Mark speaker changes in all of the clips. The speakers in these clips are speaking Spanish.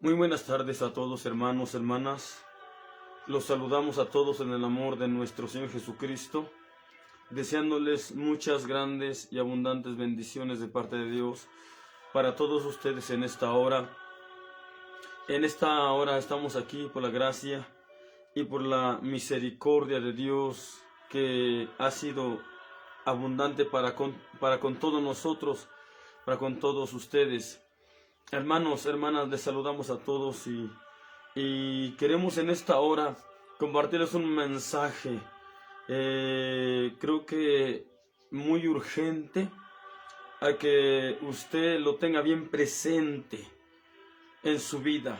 Speaker 1: Muy buenas tardes a todos, hermanos, hermanas. Los saludamos a todos en el amor de nuestro Señor Jesucristo, deseándoles muchas grandes y abundantes bendiciones de parte de Dios para todos ustedes en esta hora. En esta hora estamos aquí por la gracia y por la misericordia de Dios que ha sido abundante para con todos nosotros, para con todos ustedes. Hermanos, hermanas, les saludamos a todos y queremos en esta hora compartirles un mensaje, creo que muy urgente, a que usted lo tenga bien presente en su vida.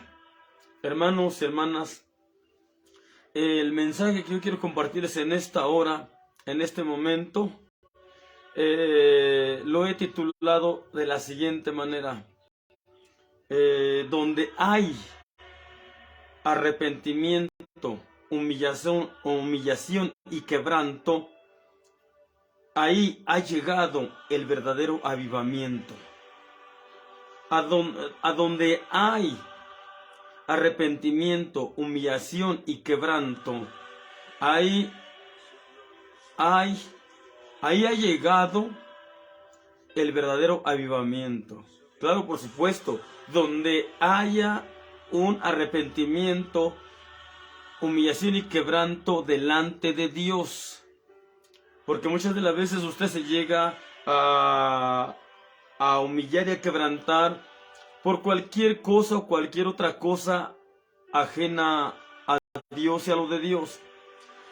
Speaker 1: Hermanos y hermanas, el mensaje que yo quiero compartirles en esta hora, en este momento, lo he titulado de la siguiente manera: donde hay arrepentimiento, humillación y quebranto, ahí ha llegado el verdadero avivamiento. A donde hay arrepentimiento, humillación y quebranto, ahí ha llegado el verdadero avivamiento. Claro, por supuesto, donde haya un arrepentimiento, humillación y quebranto delante de Dios. Porque muchas de las veces usted se llega a humillar y a quebrantar por cualquier cosa o cualquier otra cosa ajena a Dios y a lo de Dios.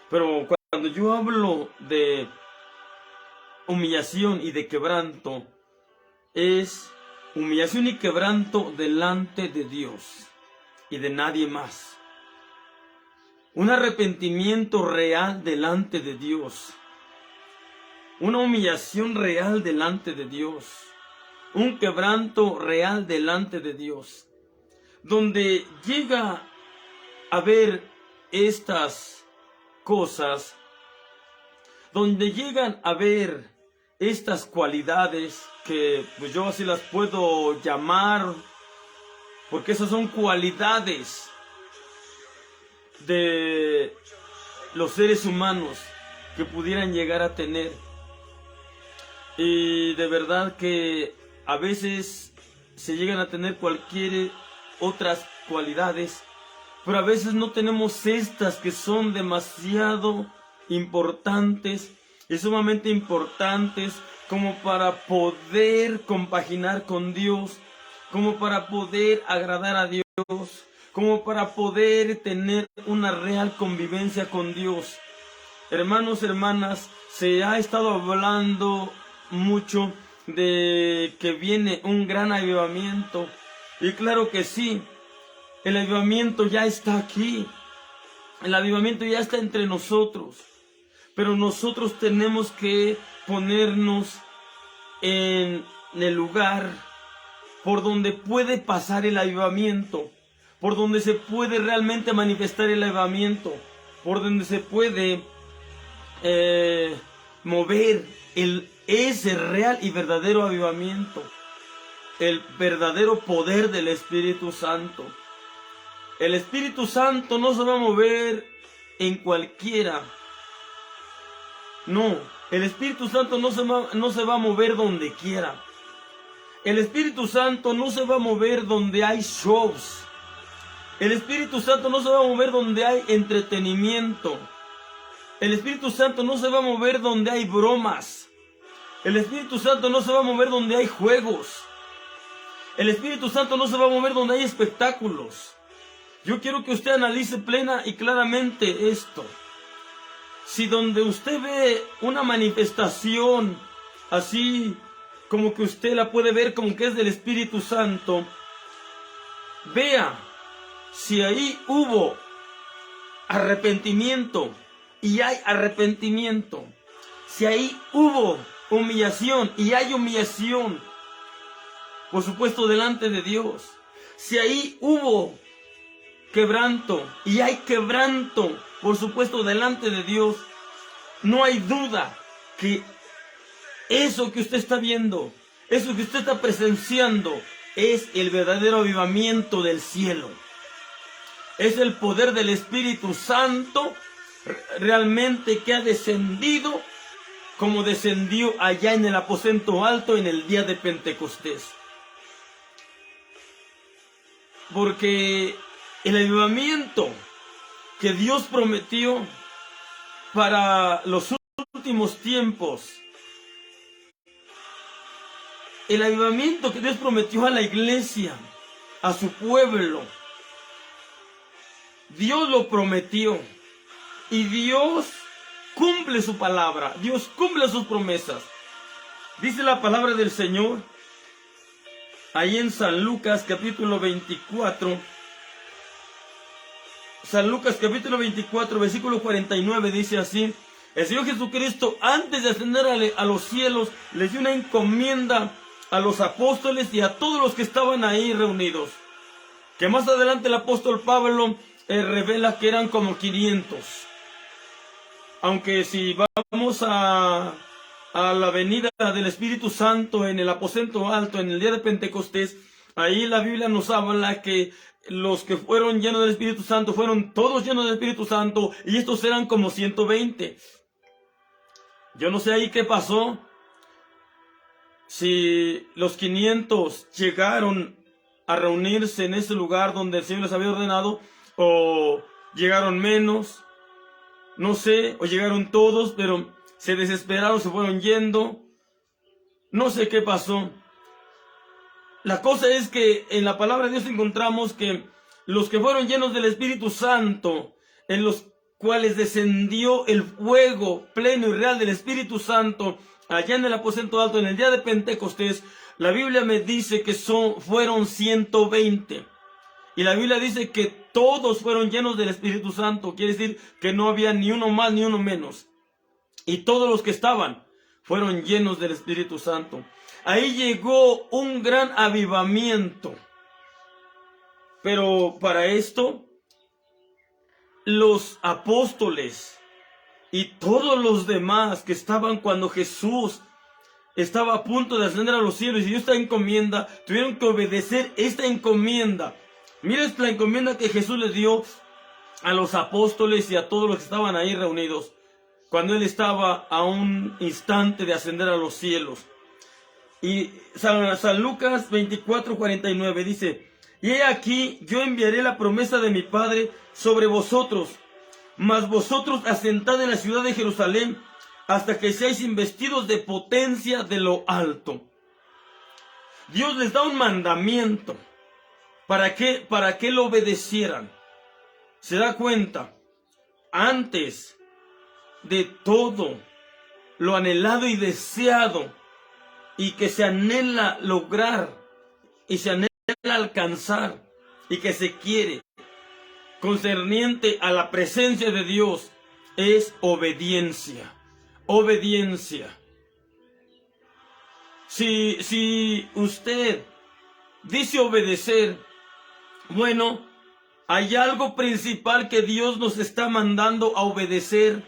Speaker 1: Pero cuando yo hablo de humillación y de quebranto, es humillación y quebranto delante de Dios y de nadie más. Un arrepentimiento real delante de Dios. Una humillación real delante de Dios. Un quebranto real delante de Dios. Donde llega a ver estas cosas, donde llegan a ver estas cualidades, que pues yo así las puedo llamar, porque esas son cualidades de los seres humanos que pudieran llegar a tener. Y de verdad que a veces se llegan a tener cualquier otras cualidades, pero a veces no tenemos estas que son demasiado importantes y sumamente importantes como para poder compaginar con Dios, como para poder agradar a Dios, como para poder tener una real convivencia con Dios. Hermanos, hermanas, se ha estado hablando mucho de que viene un gran avivamiento, y claro que sí, el avivamiento ya está aquí, el avivamiento ya está entre nosotros. Pero nosotros tenemos que ponernos en el lugar por donde puede pasar el avivamiento, por donde se puede realmente manifestar el avivamiento, por donde se puede mover ese real y verdadero avivamiento, el verdadero poder del Espíritu Santo. El Espíritu Santo no se va a mover en cualquiera. No, el Espíritu Santo no se va a mover donde quiera. El Espíritu Santo no se va a mover donde hay shows. El Espíritu Santo no se va a mover donde hay entretenimiento. El Espíritu Santo no se va a mover donde hay bromas. El Espíritu Santo no se va a mover donde hay juegos. El Espíritu Santo no se va a mover donde hay espectáculos. Yo quiero que usted analice plena y claramente esto. Si donde usted ve una manifestación así como que usted la puede ver como que es del Espíritu Santo, vea si ahí hubo arrepentimiento y hay arrepentimiento. Si ahí hubo humillación y hay humillación, por supuesto delante de Dios. Si ahí hubo quebranto y hay quebranto, por supuesto delante de Dios, no hay duda que eso que usted está viendo, eso que usted está presenciando, es el verdadero avivamiento del cielo. Es el poder del Espíritu Santo realmente que ha descendido como descendió allá en el aposento alto en el día de Pentecostés. Porque el avivamiento que Dios prometió para los últimos tiempos, el avivamiento que Dios prometió a la iglesia, a su pueblo, Dios lo prometió y Dios cumple su palabra, Dios cumple sus promesas. Dice la palabra del Señor ahí en San Lucas capítulo 24, San Lucas capítulo 24 versículo 49 dice así: el Señor Jesucristo, antes de ascender a los cielos, les dio una encomienda a los apóstoles y a todos los que estaban ahí reunidos, que más adelante el apóstol Pablo revela que eran como 500. Aunque si vamos a la venida del Espíritu Santo en el aposento alto, en el día de Pentecostés, ahí la Biblia nos habla que los que fueron llenos del Espíritu Santo fueron todos llenos del Espíritu Santo, y estos eran como 120. Yo no sé ahí qué pasó, si los 500 llegaron a reunirse en ese lugar donde el Señor les había ordenado, o llegaron menos, no sé, o llegaron todos, pero se desesperaron, se fueron yendo, no sé qué pasó. La cosa es que en la palabra de Dios encontramos que los que fueron llenos del Espíritu Santo, en los cuales descendió el fuego pleno y real del Espíritu Santo, allá en el aposento alto, en el día de Pentecostés, la Biblia me dice que fueron 120. Y la Biblia dice que todos fueron llenos del Espíritu Santo. Quiere decir que no había ni uno más ni uno menos. Y todos los que estaban fueron llenos del Espíritu Santo. Ahí llegó un gran avivamiento. Pero para esto, los apóstoles y todos los demás que estaban cuando Jesús estaba a punto de ascender a los cielos y dio esta encomienda, tuvieron que obedecer esta encomienda. Mira la encomienda que Jesús les dio a los apóstoles y a todos los que estaban ahí reunidos, cuando Él estaba a un instante de ascender a los cielos. Y San Lucas 24:49 dice: y he aquí, yo enviaré la promesa de mi Padre sobre vosotros, mas vosotros asentad en la ciudad de Jerusalén, hasta que seáis investidos de potencia de lo alto. Dios les da un mandamiento. ¿Para qué? Para que lo obedecieran. ¿Se da cuenta? Antes de todo lo anhelado y deseado, y que se anhela lograr, y se anhela alcanzar, y que se quiere, concerniente a la presencia de Dios, es obediencia. Obediencia. Si usted dice obedecer, bueno, hay algo principal que Dios nos está mandando a obedecer,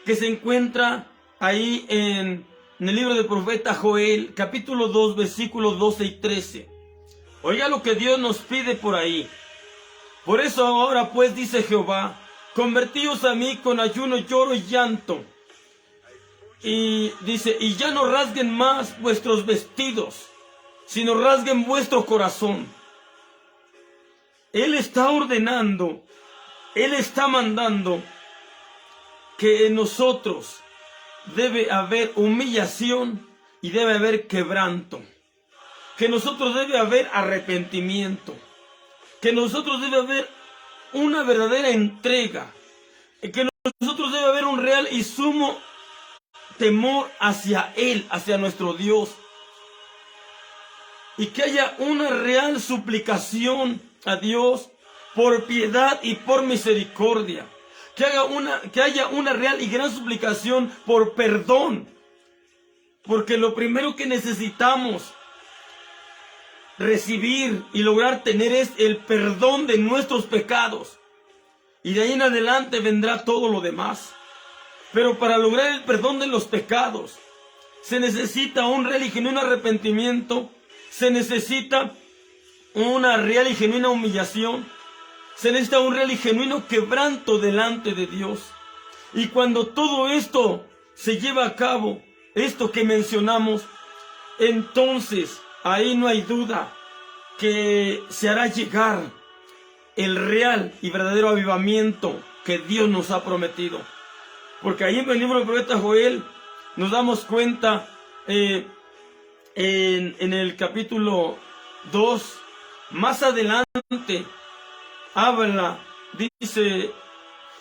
Speaker 1: que se encuentra ahí en el libro del profeta Joel, capítulo 2, versículos 12 y 13. Oiga lo que Dios nos pide por ahí. Por eso ahora pues, dice Jehová, convertíos a mí con ayuno, lloro y llanto. Y dice, y ya no rasguen más vuestros vestidos, sino rasguen vuestro corazón. Él está ordenando, Él está mandando que en nosotros debe haber humillación y debe haber quebranto. Que en nosotros debe haber arrepentimiento. Que en nosotros debe haber una verdadera entrega. Que en nosotros debe haber un real y sumo temor hacia Él, hacia nuestro Dios. Y que haya una real suplicación a Dios por piedad y por misericordia. Que haya una real y gran suplicación por perdón. Porque lo primero que necesitamos recibir y lograr tener es el perdón de nuestros pecados. Y de ahí en adelante vendrá todo lo demás. Pero para lograr el perdón de los pecados, se necesita un real y genuino arrepentimiento. Se necesita una real y genuina humillación. Se necesita un real y genuino quebranto delante de Dios. Y cuando todo esto se lleva a cabo, esto que mencionamos, entonces ahí no hay duda que se hará llegar el real y verdadero avivamiento que Dios nos ha prometido. Porque ahí en el libro del profeta Joel nos damos cuenta en el capítulo 2, más adelante, habla, dice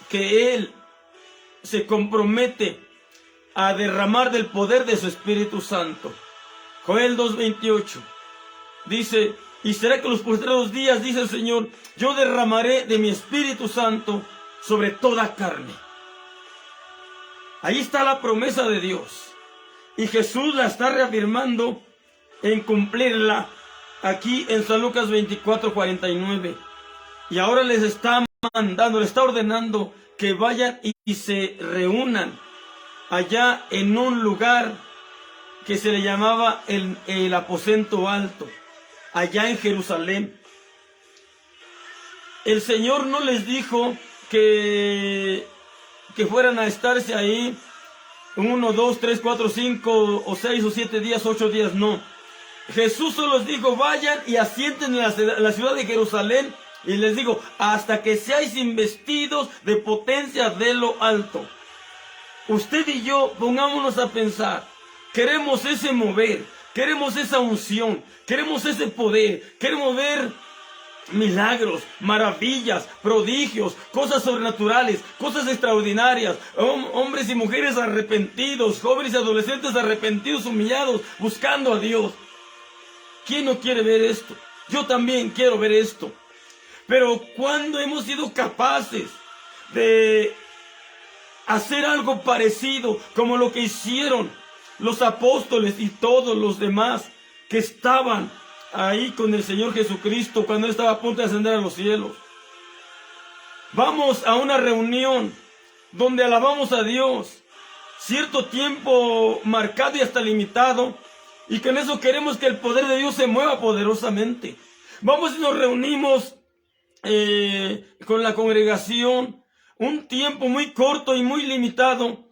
Speaker 1: que Él se compromete a derramar del poder de su Espíritu Santo. Joel 2:28 dice: y será que los postreros días, dice el Señor, yo derramaré de mi Espíritu Santo sobre toda carne. Ahí está la promesa de Dios. Y Jesús la está reafirmando en cumplirla aquí en San Lucas 24:49. Y ahora les está mandando, les está ordenando que vayan y se reúnan allá en un lugar que se le llamaba el aposento alto, allá en Jerusalén. El Señor no les dijo que fueran a estarse ahí 1, 2, 3, 4, 5 o 6 o 7 días, 8 días, no. Jesús solo les dijo: vayan y asienten en la ciudad de Jerusalén, y les digo, hasta que seáis investidos de potencia de lo alto. Usted y yo pongámonos a pensar, queremos ese mover, queremos esa unción, queremos ese poder, queremos ver milagros, maravillas, prodigios, cosas sobrenaturales, cosas extraordinarias, hombres y mujeres arrepentidos, jóvenes y adolescentes arrepentidos, humillados, buscando a Dios. ¿Quién no quiere ver esto? Yo también quiero ver esto. Pero ¿cuándo hemos sido capaces de hacer algo parecido como lo que hicieron los apóstoles y todos los demás que estaban ahí con el Señor Jesucristo cuando Él estaba a punto de ascender a los cielos? Vamos a una reunión donde alabamos a Dios, cierto tiempo marcado y hasta limitado, y con eso queremos que el poder de Dios se mueva poderosamente. Vamos y nos reunimos con la congregación un tiempo muy corto y muy limitado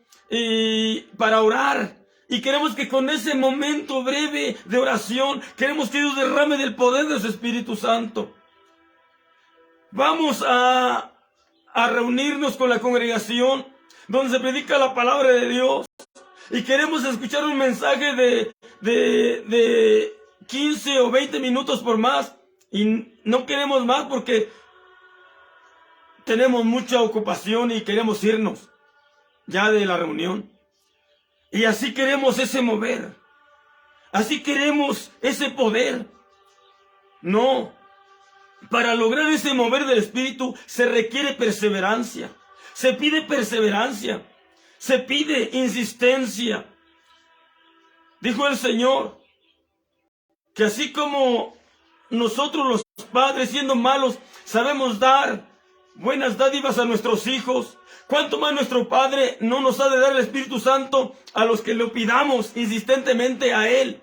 Speaker 1: para orar. Y queremos que con ese momento breve de oración, queremos que Dios derrame del poder de su Espíritu Santo. Vamos a reunirnos con la congregación donde se predica la palabra de Dios. Y queremos escuchar un mensaje de 15 o 20 minutos por más. Y no queremos más porque tenemos mucha ocupación y queremos irnos ya de la reunión. Y así queremos ese mover. Así queremos ese poder. No. Para lograr ese mover del Espíritu se requiere perseverancia. Se pide perseverancia. Se pide insistencia. Dijo el Señor que así como nosotros los padres, siendo malos, sabemos dar buenas dádivas a nuestros hijos, ¿cuánto más nuestro Padre no nos ha de dar el Espíritu Santo a los que lo pidamos insistentemente a Él?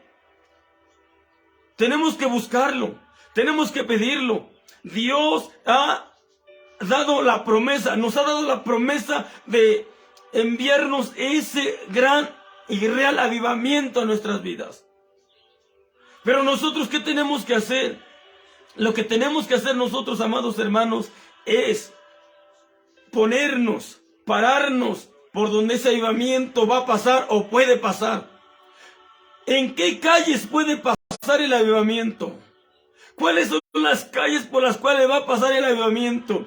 Speaker 1: Tenemos que buscarlo, tenemos que pedirlo. Dios ha dado la promesa, nos ha dado la promesa de enviarnos ese gran y real avivamiento a nuestras vidas. Pero nosotros, ¿qué tenemos que hacer? Lo que tenemos que hacer nosotros, amados hermanos, es pararnos por donde ese avivamiento va a pasar o puede pasar. ¿En qué calles puede pasar el avivamiento? ¿Cuáles son las calles por las cuales va a pasar el avivamiento?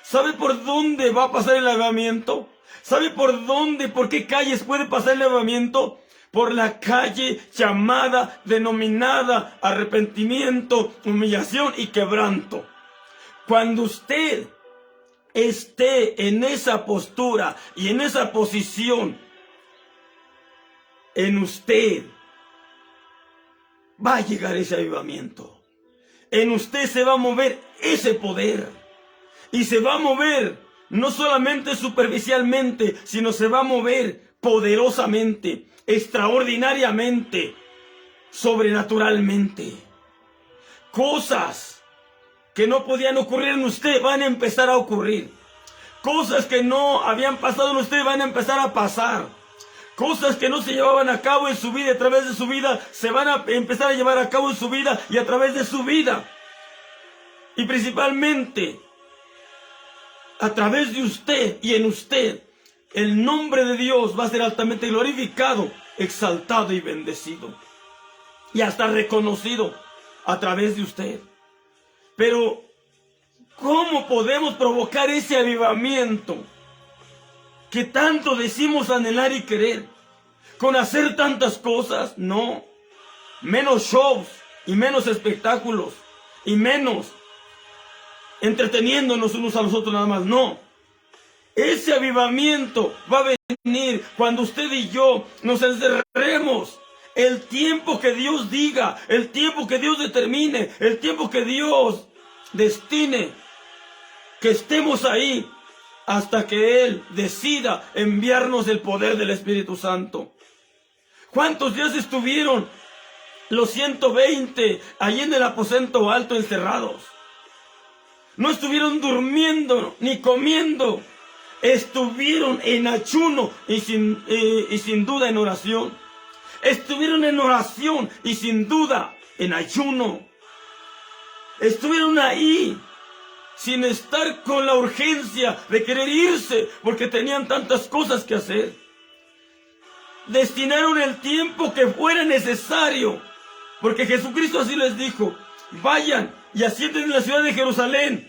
Speaker 1: ¿Sabe por dónde va a pasar el avivamiento? ¿Sabe por qué calles puede pasar el avivamiento? Por la calle llamada, denominada arrepentimiento, humillación y quebranto. Cuando usted esté en esa postura y en esa posición, en usted va a llegar ese avivamiento. En usted se va a mover ese poder. Y se va a mover no solamente superficialmente, sino se va a mover poderosamente, extraordinariamente, sobrenaturalmente. Cosas que no podían ocurrir en usted van a empezar a ocurrir. Cosas que no habían pasado en usted van a empezar a pasar. Cosas que no se llevaban a cabo en su vida y a través de su vida se van a empezar a llevar a cabo en su vida y a través de su vida. Y principalmente, a través de usted y en usted, el nombre de Dios va a ser altamente glorificado, exaltado y bendecido. Y hasta reconocido a través de usted. Pero, ¿cómo podemos provocar ese avivamiento que tanto decimos anhelar y querer? ¿Con hacer tantas cosas? No. Menos shows y menos espectáculos y menos entreteniéndonos unos a los otros nada más. No. Ese avivamiento va a venir cuando usted y yo nos encerremos. El tiempo que Dios diga, el tiempo que Dios determine, el tiempo que Dios destine, que estemos ahí hasta que Él decida enviarnos el poder del Espíritu Santo. ¿Cuántos días estuvieron los 120 allí en el aposento alto encerrados? No estuvieron durmiendo ni comiendo. Estuvieron en ayuno y sin duda en oración. Estuvieron en oración y sin duda en ayuno. Estuvieron ahí sin estar con la urgencia de querer irse porque tenían tantas cosas que hacer. Destinaron el tiempo que fuera necesario porque Jesucristo así les dijo: vayan y asienten en la ciudad de Jerusalén.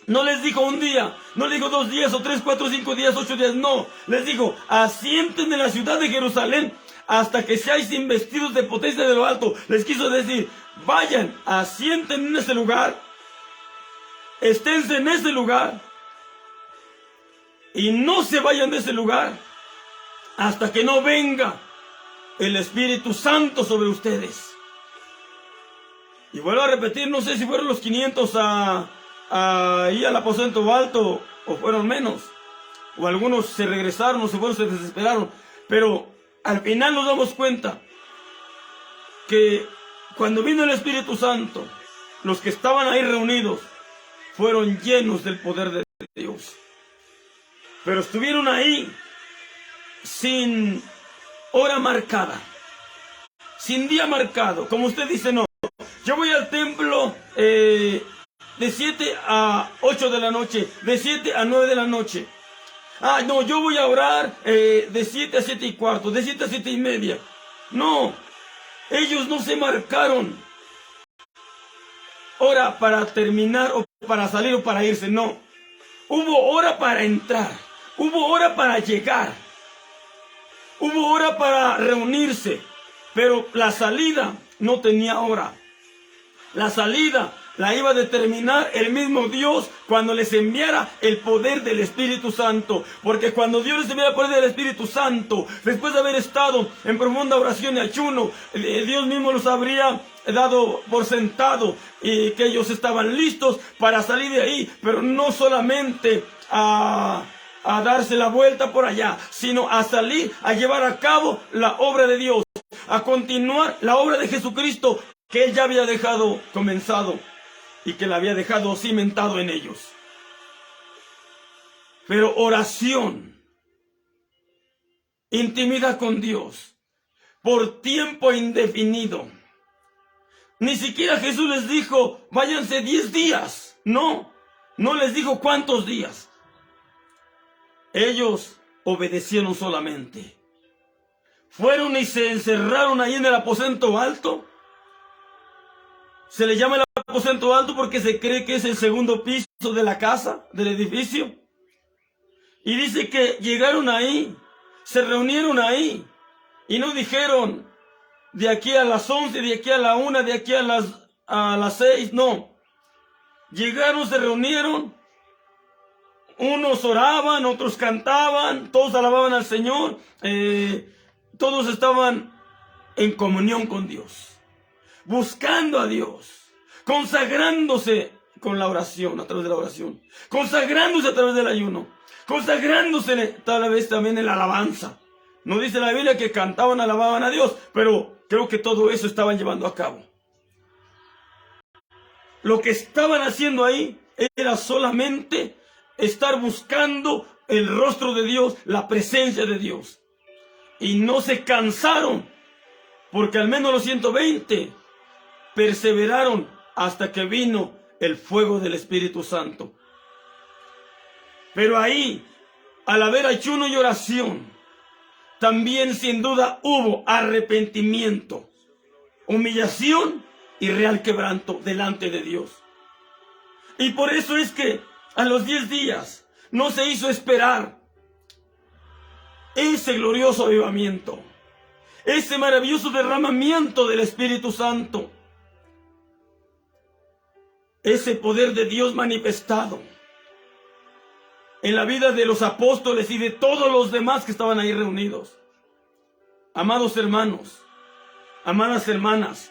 Speaker 1: No les dijo un día, no les dijo 2 días o 3, 4, 5 días, 8 días, no. Les dijo: asienten en la ciudad de Jerusalén hasta que seáis investidos de potencia de lo alto. Les quiso decir: vayan, asienten en ese lugar, esténse en ese lugar y no se vayan de ese lugar hasta que no venga el Espíritu Santo sobre ustedes. Y vuelvo a repetir, no sé si fueron los 500 ahí al aposento alto o fueron menos, o algunos se regresaron o se fueron, se desesperaron, pero al final nos damos cuenta que cuando vino el Espíritu Santo, los que estaban ahí reunidos fueron llenos del poder de Dios, pero estuvieron ahí sin hora marcada, sin día marcado. Como usted dice: no, yo voy al templo de 7 a 8 de la noche, de 7 a 9 de la noche. Ah, no, yo voy a orar de 7 a 7 y cuarto, de 7 a 7 y media. No, ellos no se marcaron hora para terminar o para salir o para irse, no. Hubo hora para entrar, hubo hora para llegar, hubo hora para reunirse, pero la salida no tenía hora. La salida la iba a determinar el mismo Dios cuando les enviara el poder del Espíritu Santo. Porque cuando Dios les enviara el poder del Espíritu Santo, después de haber estado en profunda oración y ayuno, Dios mismo los habría dado por sentado y que ellos estaban listos para salir de ahí, pero no solamente a darse la vuelta por allá, sino a salir, a llevar a cabo la obra de Dios, a continuar la obra de Jesucristo que Él ya había dejado comenzado y que la había dejado cimentado en ellos. Pero oración, intimidad con Dios, por tiempo indefinido. Ni siquiera Jesús les dijo: váyanse 10 días. No, no les dijo cuántos días. Ellos obedecieron solamente. Fueron y se encerraron ahí en el aposento alto. Se le llama el aposento alto porque se cree que es el segundo piso de la casa, del edificio. Y dice que llegaron ahí, se reunieron ahí, y no dijeron: de aquí a las 11, de aquí a la 1, de aquí a las 6, no. Llegaron, se reunieron, unos oraban, otros cantaban, todos alababan al Señor, todos estaban en comunión con Dios, buscando a Dios, consagrándose con la oración, a través de la oración, consagrándose a través del ayuno, consagrándose tal vez también en la alabanza. No dice la Biblia que cantaban, alababan a Dios, pero creo que todo eso estaban llevando a cabo. lo que estaban haciendo ahí era solamente estar buscando el rostro de Dios, la presencia de Dios. Y no se cansaron, porque al menos los 120 perseveraron hasta que vino el fuego del Espíritu Santo. Pero ahí, al haber ayuno y oración, también sin duda hubo arrepentimiento, humillación y real quebranto delante de Dios. Y por eso es que a los 10 días no se hizo esperar ese glorioso avivamiento, ese maravilloso derramamiento del Espíritu Santo, ese poder de Dios manifestado en la vida de los apóstoles y de todos los demás que estaban ahí reunidos. Amados hermanos, amadas hermanas,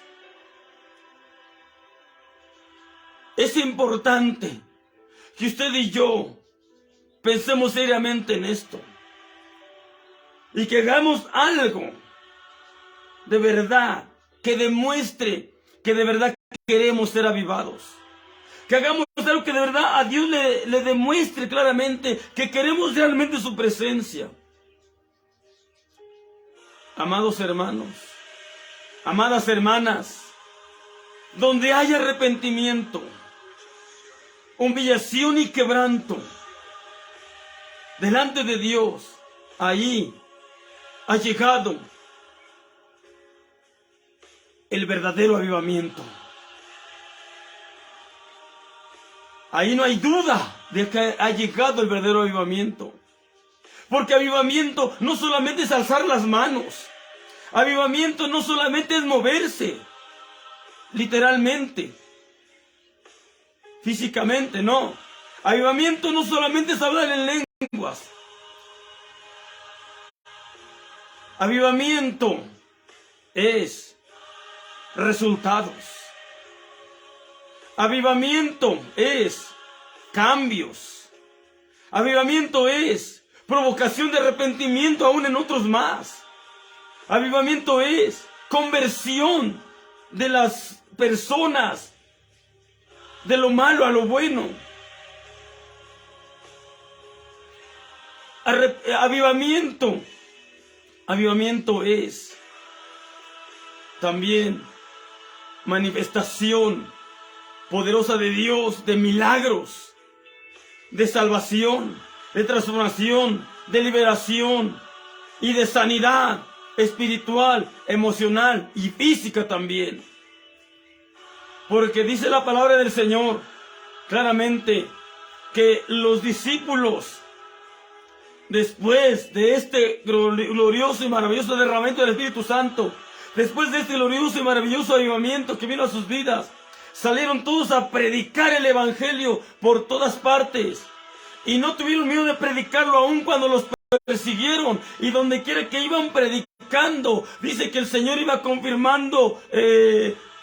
Speaker 1: es importante que usted y yo pensemos seriamente en esto y que hagamos algo de verdad que demuestre que de verdad queremos ser avivados. Que hagamos algo que de verdad a Dios le demuestre claramente que queremos realmente su presencia. Amados hermanos, amadas hermanas, donde haya arrepentimiento, humillación y quebranto delante de Dios, allí ha llegado el verdadero avivamiento. Ahí no hay duda de que ha llegado el verdadero avivamiento. Porque avivamiento no solamente es alzar las manos. Avivamiento no solamente es moverse, literalmente, físicamente, no. Avivamiento no solamente es hablar en lenguas. Avivamiento es resultados. Avivamiento es cambios. Avivamiento es provocación de arrepentimiento aún en otros más. Avivamiento es conversión de las personas de lo malo a lo bueno. Avivamiento es también manifestación poderosa de Dios, de milagros, de salvación, de transformación, de liberación y de sanidad espiritual, emocional y física también. Porque dice la palabra del Señor claramente que los discípulos, después de este glorioso y maravilloso derramamiento del Espíritu Santo, después de este glorioso y maravilloso avivamiento que vino a sus vidas, salieron todos a predicar el Evangelio por todas partes. Y no tuvieron miedo de predicarlo aún cuando los persiguieron. Y donde quiera que iban predicando, dice que el Señor iba confirmando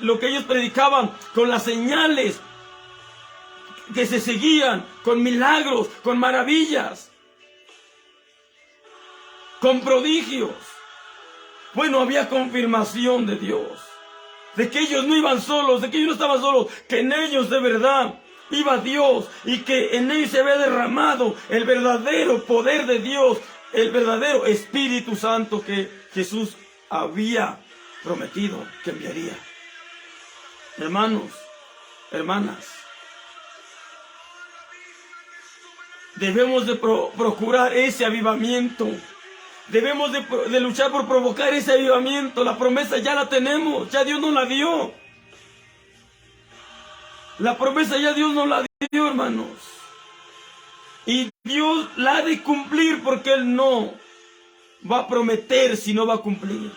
Speaker 1: lo que ellos predicaban con las señales que se seguían, con milagros, con maravillas, con prodigios. Bueno, había confirmación de Dios, de que ellos no iban solos, de que ellos no estaban solos, que en ellos de verdad iba Dios y que en ellos se había derramado el verdadero poder de Dios, el verdadero Espíritu Santo que Jesús había prometido que enviaría. Hermanos, hermanas, debemos de procurar ese avivamiento. Debemos de luchar por provocar ese avivamiento. La promesa ya la tenemos, ya Dios nos la dio. La promesa ya Dios nos la dio, hermanos. Y Dios la ha de cumplir, porque Él no va a prometer si no va a cumplir.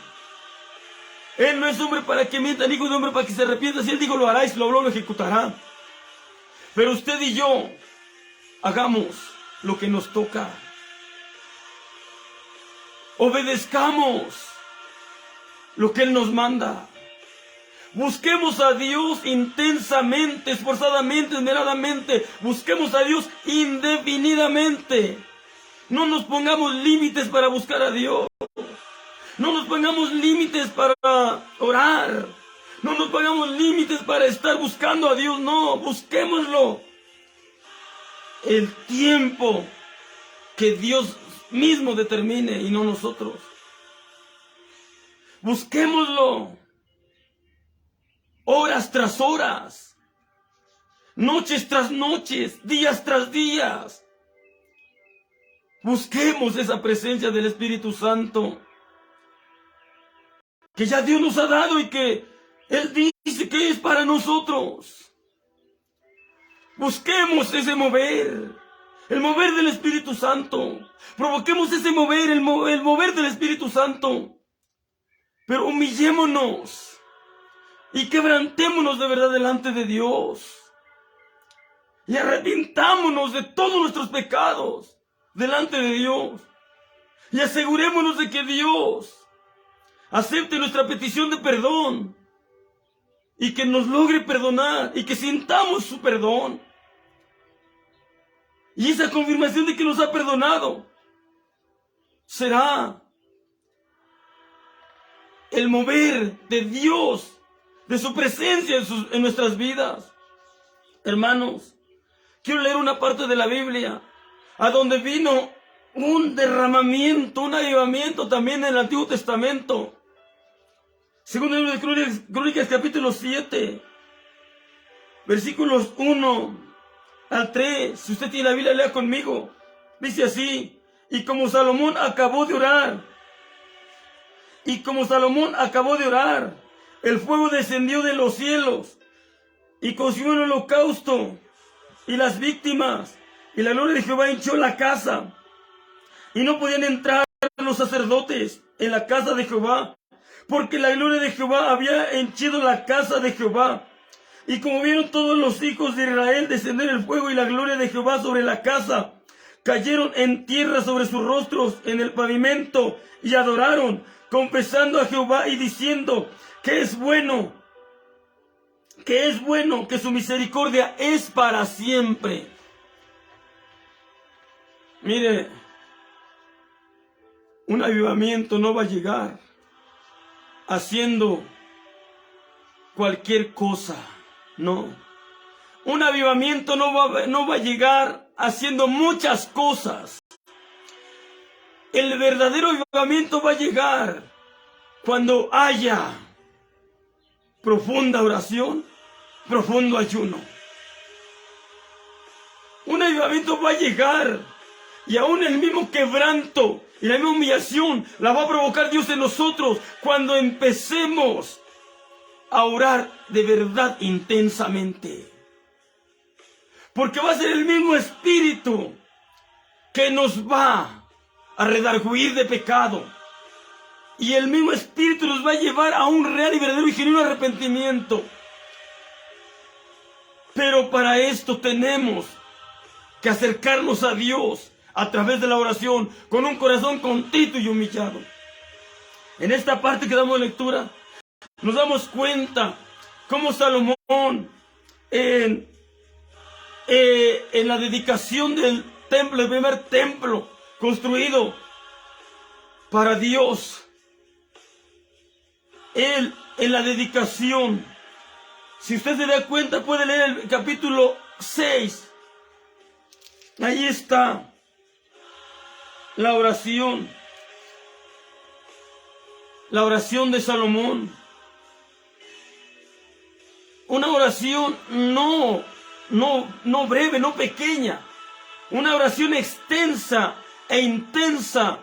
Speaker 1: Él no es hombre para que mienta, ni hijo de hombre para que se arrepienta. Si Él dijo lo hará y si lo habló lo ejecutará. Pero usted y yo hagamos lo que nos toca. Obedezcamos lo que Él nos manda. Busquemos a Dios intensamente, esforzadamente, esmeradamente. Busquemos a Dios indefinidamente. No nos pongamos límites para buscar a Dios. No nos pongamos límites para orar. No nos pongamos límites para estar buscando a Dios, no, busquémoslo. El tiempo que Dios mismo determine y no nosotros. Busquémoslo. Horas tras horas. Noches tras noches. Días tras días. Busquemos esa presencia del Espíritu Santo que ya Dios nos ha dado y que Él dice que es para nosotros. Busquemos ese mover, el mover del Espíritu Santo. Provoquemos ese mover, el mover del Espíritu Santo. Pero humillémonos y quebrantémonos de verdad delante de Dios. Y arrepintámonos de todos nuestros pecados delante de Dios. Y asegurémonos de que Dios acepte nuestra petición de perdón. Y que nos logre perdonar y que sintamos su perdón. Y esa confirmación de que nos ha perdonado será el mover de Dios, de su presencia en nuestras vidas. Hermanos, quiero leer una parte de la Biblia a donde vino un derramamiento, un avivamiento también en el Antiguo Testamento. Segundo libro de Crónicas, capítulo 7, versículos 1 al 3. Si usted tiene la Biblia, lea conmigo. Dice así: y como Salomón acabó de orar, el fuego descendió de los cielos y consumió el holocausto y las víctimas, y la gloria de Jehová hinchó la casa, y no podían entrar los sacerdotes en la casa de Jehová, porque la gloria de Jehová había henchido la casa de Jehová. Y como vieron todos los hijos de Israel descender el fuego y la gloria de Jehová sobre la casa, cayeron en tierra sobre sus rostros en el pavimento y adoraron, confesando a Jehová y diciendo que es bueno, que su misericordia es para siempre. Mire, un avivamiento no va a llegar haciendo cualquier cosa, no. Un avivamiento no va a llegar haciendo muchas cosas. El verdadero avivamiento va a llegar cuando haya profunda oración, profundo ayuno. Un avivamiento va a llegar y aún el mismo quebranto y la misma humillación la va a provocar Dios en nosotros cuando empecemos a orar de verdad intensamente. Porque va a ser el mismo Espíritu que nos va a redarguir de pecado. Y el mismo Espíritu nos va a llevar a un real y verdadero y genuino arrepentimiento. Pero para esto tenemos que acercarnos a Dios a través de la oración con un corazón contrito y humillado. En esta parte que damos lectura, nos damos cuenta cómo Salomón en la dedicación del templo, el primer templo construido para Dios, él en la dedicación, si usted se da cuenta, puede leer el capítulo 6. Ahí está la oración de Salomón. Una oración no breve, no pequeña. Una oración extensa e intensa.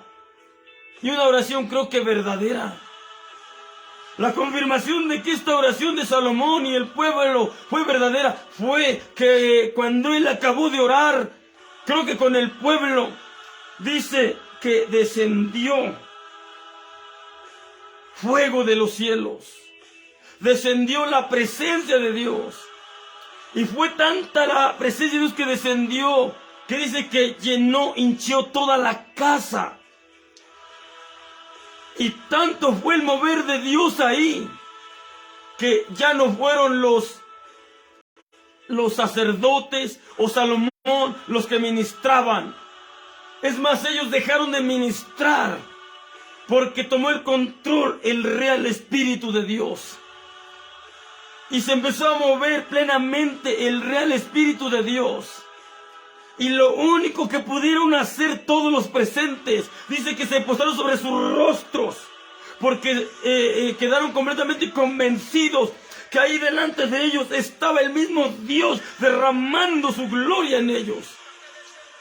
Speaker 1: Y una oración, creo que verdadera. La confirmación de que esta oración de Salomón y el pueblo fue verdadera fue que cuando él acabó de orar, creo que con el pueblo, dice que descendió fuego de los cielos. Descendió la presencia de Dios. Y fue tanta la presencia de Dios que descendió, que dice que hinchió toda la casa. Y tanto fue el mover de Dios ahí, que ya no fueron los sacerdotes o Salomón los que ministraban. Es más, ellos dejaron de ministrar porque tomó el control el real Espíritu de Dios. y se empezó a mover plenamente el real Espíritu de Dios. Y lo único que pudieron hacer todos los presentes, dice que se postraron sobre sus rostros, porque quedaron completamente convencidos que ahí delante de ellos estaba el mismo Dios derramando su gloria en ellos,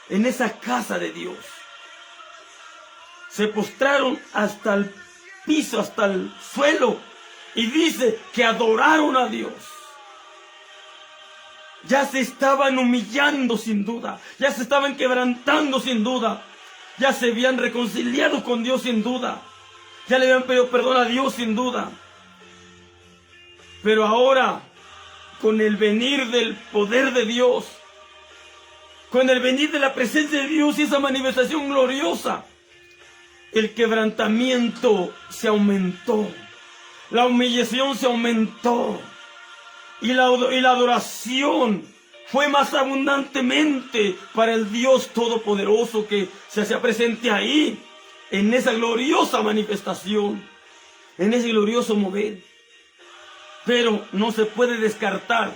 Speaker 1: en esa casa de Dios. Se postraron hasta el piso, hasta el suelo, y dice que adoraron a Dios. Ya se estaban humillando sin duda, ya se estaban quebrantando sin duda, ya se habían reconciliado con Dios sin duda, ya le habían pedido perdón a Dios sin duda. Pero ahora, con el venir del poder de Dios, con el venir de la presencia de Dios y esa manifestación gloriosa, el quebrantamiento se aumentó, la humillación se aumentó, y la adoración fue más abundantemente para el Dios Todopoderoso que se hacía presente ahí, en esa gloriosa manifestación, en ese glorioso mover. Pero no se puede descartar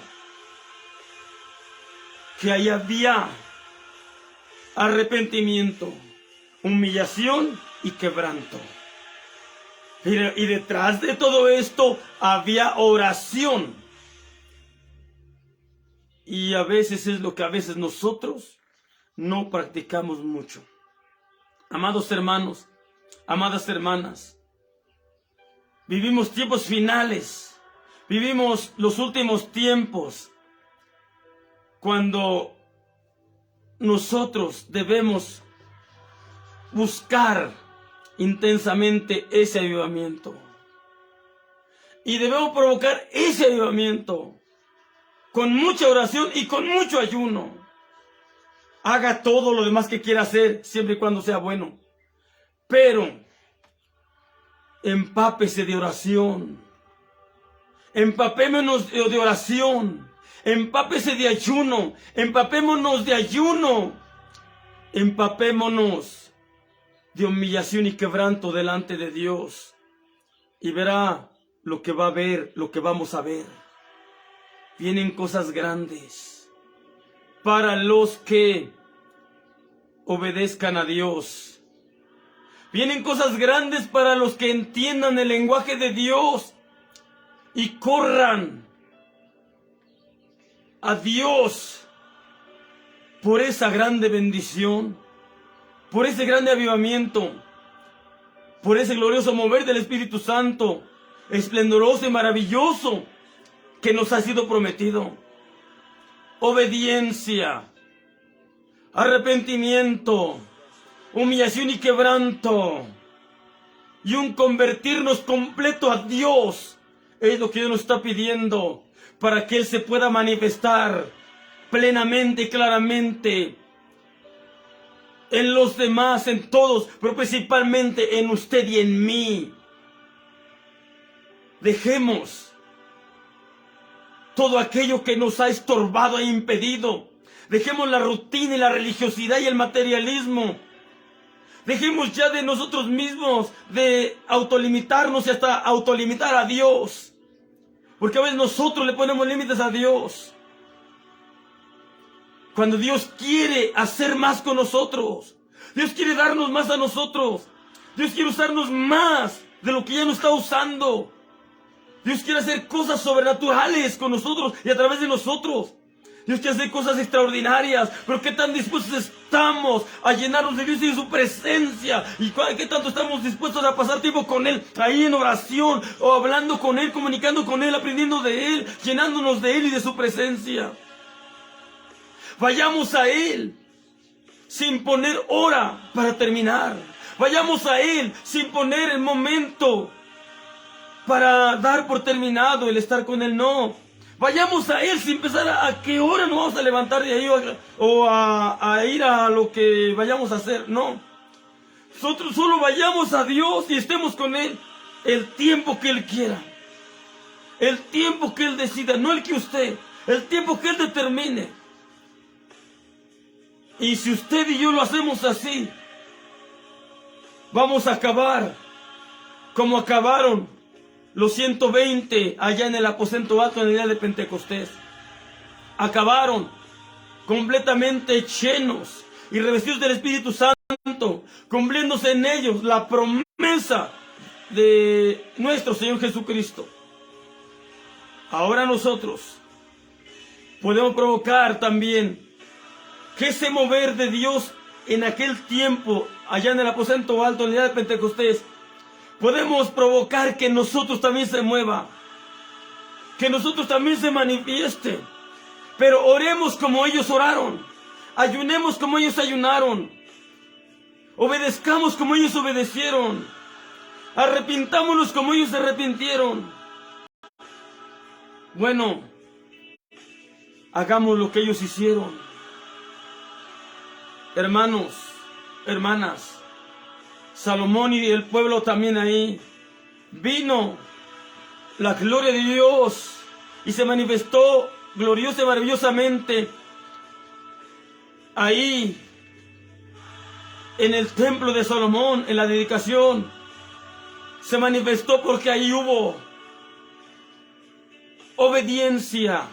Speaker 1: que ahí había arrepentimiento, humillación y quebranto. Y detrás de todo esto había oración. Y a veces es lo que a veces nosotros no practicamos mucho. Amados hermanos, amadas hermanas, vivimos tiempos finales, vivimos los últimos tiempos, cuando nosotros debemos buscar intensamente ese avivamiento. Y debemos provocar ese avivamiento con mucha oración y con mucho ayuno. Haga todo lo demás que quiera hacer, siempre y cuando sea bueno. Pero empápese de oración. Empapémonos de oración. Empápese de ayuno. Empapémonos de ayuno. Empapémonos de humillación y quebranto delante de Dios. Y verá lo que va a ver, lo que vamos a ver. Vienen cosas grandes para los que obedezcan a Dios. Vienen cosas grandes para los que entiendan el lenguaje de Dios y corran a Dios por esa grande bendición, por ese grande avivamiento, por ese glorioso mover del Espíritu Santo, esplendoroso y maravilloso, que nos ha sido prometido. Obediencia, arrepentimiento, humillación y quebranto, y un convertirnos completo a Dios, es lo que Dios nos está pidiendo, para que Él se pueda manifestar plenamente y claramente en los demás, en todos, pero principalmente en usted y en mí. Dejemos todo aquello que nos ha estorbado e impedido. Dejemos la rutina y la religiosidad y el materialismo. Dejemos ya de nosotros mismos de autolimitarnos y hasta autolimitar a Dios. Porque a veces nosotros le ponemos límites a Dios. Cuando Dios quiere hacer más con nosotros. Dios quiere darnos más a nosotros. Dios quiere usarnos más de lo que ya nos está usando. Dios quiere hacer cosas sobrenaturales con nosotros y a través de nosotros. Dios quiere hacer cosas extraordinarias. Pero ¿qué tan dispuestos estamos a llenarnos de Dios y de su presencia? ¿Y qué tanto estamos dispuestos a pasar tiempo con Él? Ahí en oración, o hablando con Él, comunicando con Él, aprendiendo de Él, llenándonos de Él y de su presencia. Vayamos a Él sin poner hora para terminar. Vayamos a Él sin poner el momento para dar por terminado el estar con Él, no. Vayamos a Él sin pensar a qué hora nos vamos a levantar de ahí o a ir a lo que vayamos a hacer, no. Nosotros solo vayamos a Dios y estemos con Él el tiempo que Él quiera. El tiempo que Él decida, no el que usted, el tiempo que Él determine. Y si usted y yo lo hacemos así, vamos a acabar como acabaron los 120 allá en el aposento alto en el día de Pentecostés. Acabaron completamente llenos y revestidos del Espíritu Santo, cumpliéndose en ellos la promesa de nuestro Señor Jesucristo. Ahora nosotros podemos provocar también que ese mover de Dios en aquel tiempo, allá en el aposento alto, en el día de Pentecostés, podemos provocar que nosotros también se mueva, que nosotros también se manifieste. Pero oremos como ellos oraron, ayunemos como ellos ayunaron, obedezcamos como ellos obedecieron, arrepintámonos como ellos se arrepintieron. Bueno, hagamos lo que ellos hicieron. Hermanos, hermanas, Salomón y el pueblo también ahí, vino la gloria de Dios y se manifestó gloriosa y maravillosamente ahí en el templo de Salomón, en la dedicación. Se manifestó porque ahí hubo obediencia,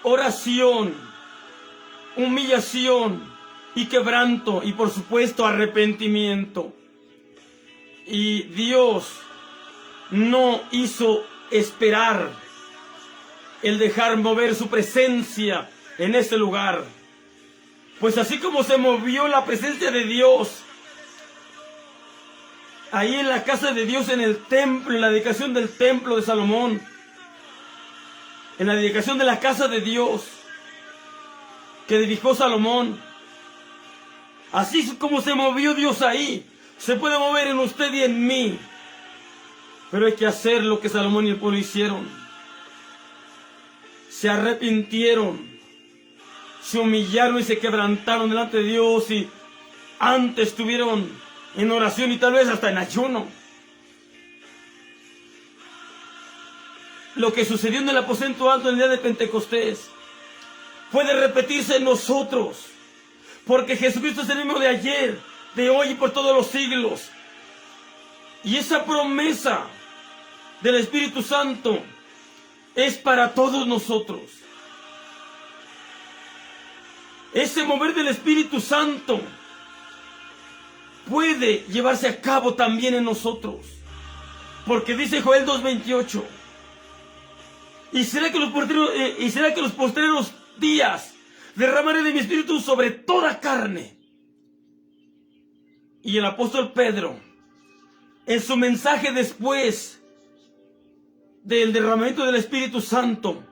Speaker 1: oración, humillación y quebranto, y por supuesto arrepentimiento. Y Dios no hizo esperar el dejar mover su presencia en ese lugar. Pues así como se movió la presencia de Dios ahí en la casa de Dios, en el templo, en la dedicación del templo de Salomón, en la dedicación de la casa de Dios que edificó Salomón, así como se movió Dios ahí, se puede mover en usted y en mí. Pero hay que hacer lo que Salomón y el pueblo hicieron. Se arrepintieron, se humillaron y se quebrantaron delante de Dios, y antes estuvieron en oración y tal vez hasta en ayuno. Lo que sucedió en el aposento alto en el día de Pentecostés puede repetirse en nosotros, porque Jesucristo es el mismo de ayer, de hoy y por todos los siglos. Y esa promesa del Espíritu Santo es para todos nosotros. Ese mover del Espíritu Santo puede llevarse a cabo también en nosotros, porque dice Joel 2:28, y será que los postreros días derramaré de mi Espíritu sobre toda carne. Y el apóstol Pedro, en su mensaje después del derramamiento del Espíritu Santo,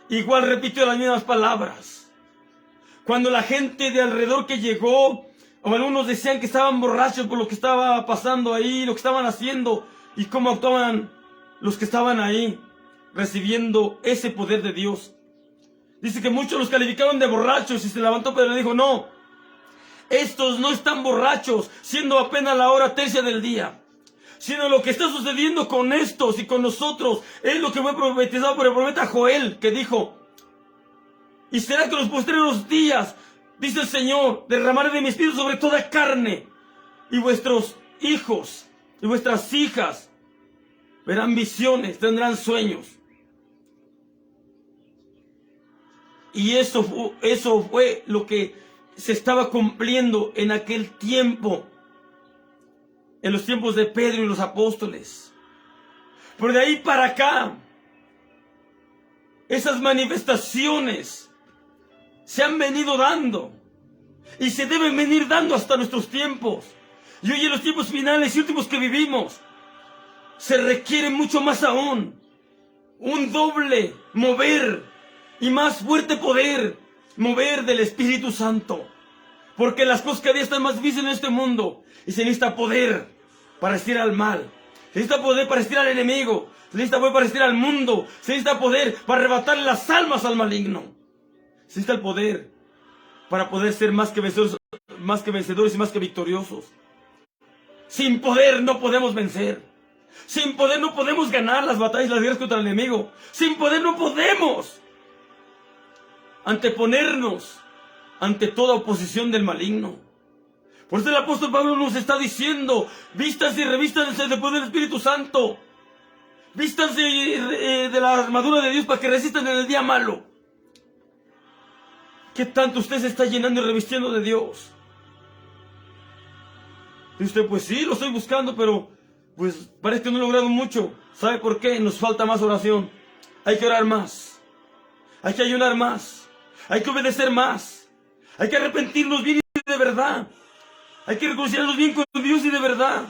Speaker 1: igual repitió las mismas palabras. Cuando la gente de alrededor que llegó, o algunos decían que estaban borrachos por lo que estaba pasando ahí, lo que estaban haciendo y cómo actuaban los que estaban ahí recibiendo ese poder de Dios. Dice que muchos los calificaron de borrachos, y se levantó Pedro y le dijo: no, estos no están borrachos, siendo apenas la hora tercia del día, sino lo que está sucediendo con estos y con nosotros es lo que fue profetizado por el profeta Joel, que dijo: y será que los postreros días, dice el Señor, derramaré de mi Espíritu sobre toda carne, y vuestros hijos y vuestras hijas verán visiones, tendrán sueños. Y eso fue lo que se estaba cumpliendo en aquel tiempo, en los tiempos de Pedro y los apóstoles. Pero de ahí para acá, esas manifestaciones se han venido dando y se deben venir dando hasta nuestros tiempos. Y hoy, en los tiempos finales y últimos que vivimos, se requiere mucho más aún, un doble mover y más fuerte poder, mover del Espíritu Santo. Porque las cosas cada día están más difíciles en este mundo, y se necesita poder para resistir al mal, se necesita poder para resistir al enemigo, se necesita poder para resistir al mundo, se necesita poder para arrebatarle las almas al maligno, se necesita el poder para poder ser más que vencedores y más que victoriosos. Sin poder no podemos vencer, sin poder no podemos ganar las batallas y las guerras contra el enemigo, sin poder no podemos anteponernos ante toda oposición del maligno. Por eso el apóstol Pablo nos está diciendo: vístanse y revístanse del poder del Espíritu Santo. Vístanse de la armadura de Dios para que resistan en el día malo. ¿Qué tanto usted se está llenando y revistiendo de Dios? Y usted, pues sí, lo estoy buscando, pero pues parece que no he logrado mucho. ¿Sabe por qué? Nos falta más oración. Hay que orar más. Hay que ayunar más. Hay que obedecer más. Hay que arrepentirnos bien y de verdad. Hay que reconciliarnos bien con Dios y de verdad.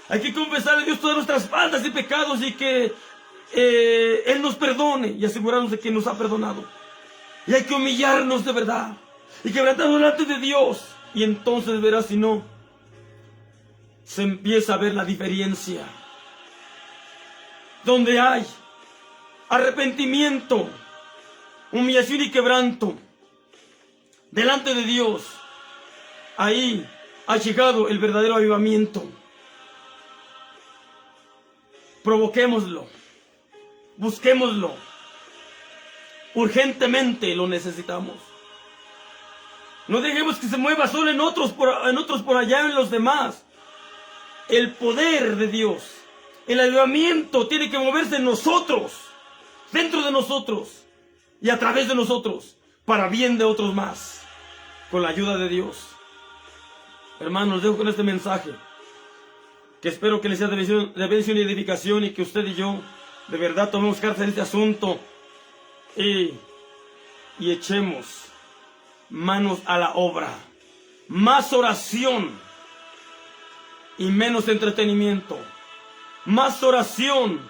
Speaker 1: Hay que confesarle a Dios todas nuestras faltas y pecados y que Él nos perdone y asegurarnos de que nos ha perdonado. Y hay que humillarnos de verdad y quebrantarnos delante de Dios. Y entonces verás, si no, se empieza a ver la diferencia. Donde hay arrepentimiento, humillación y quebranto delante de Dios, ahí ha llegado el verdadero avivamiento. Provoquémoslo, busquémoslo, urgentemente lo necesitamos. No dejemos que se mueva solo en otros por allá, en los demás. El poder de Dios, el avivamiento tiene que moverse en nosotros, dentro de nosotros y a través de nosotros, para bien de otros más, con la ayuda de Dios. Hermanos, los dejo con este mensaje, que espero que les sea de bendición y edificación, y que usted y yo de verdad tomemos cartas en este asunto y echemos manos a la obra. Más oración y menos entretenimiento. Más oración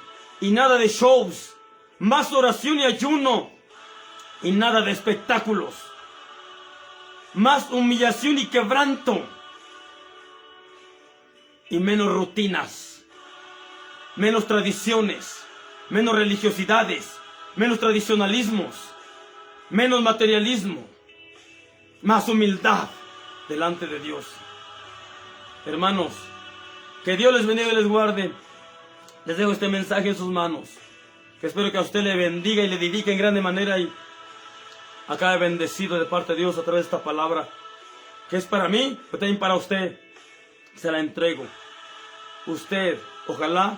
Speaker 1: y nada de shows. Más oración y ayuno y nada de espectáculos. Más humillación y quebranto y menos rutinas, menos tradiciones, menos religiosidades, menos tradicionalismos, menos materialismo, más humildad delante de Dios. Hermanos, que Dios les bendiga y les guarde. Les dejo este mensaje en sus manos, que espero que a usted le bendiga y le edifique en grande manera, y acabe bendecido de parte de Dios a través de esta palabra, que es para mí, pero también para usted. Se la entrego. Usted, ojalá,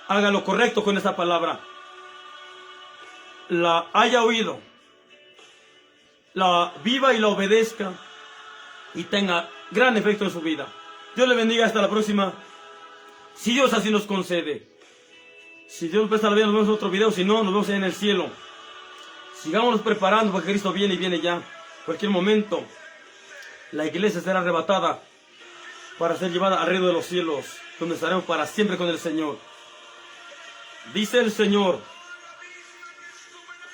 Speaker 1: haga lo correcto con esta palabra. La haya oído, la viva y la obedezca, y tenga gran efecto en su vida. Dios le bendiga, hasta la próxima, si Dios así nos concede. Si Dios nos presta la vida, nos vemos en otro video. Si no, nos vemos allá en el cielo. Sigámonos preparando, porque Cristo viene y viene ya. Cualquier momento la iglesia será arrebatada para ser llevada al reino de los cielos, donde estaremos para siempre con el Señor. Dice el Señor: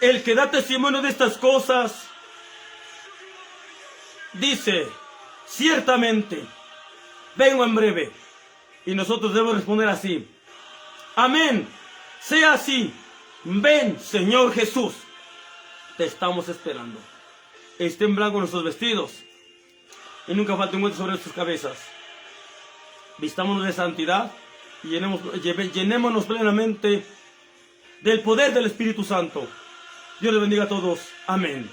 Speaker 1: el que da testimonio de estas cosas, dice, ciertamente, vengo en breve. Y nosotros debemos responder así: amén, sea así. Ven, Señor Jesús, te estamos esperando. Estén blancos nuestros vestidos y nunca falte un hueso sobre nuestras cabezas. Vistámonos de santidad y llenémonos plenamente del poder del Espíritu Santo. Dios les bendiga a todos. Amén.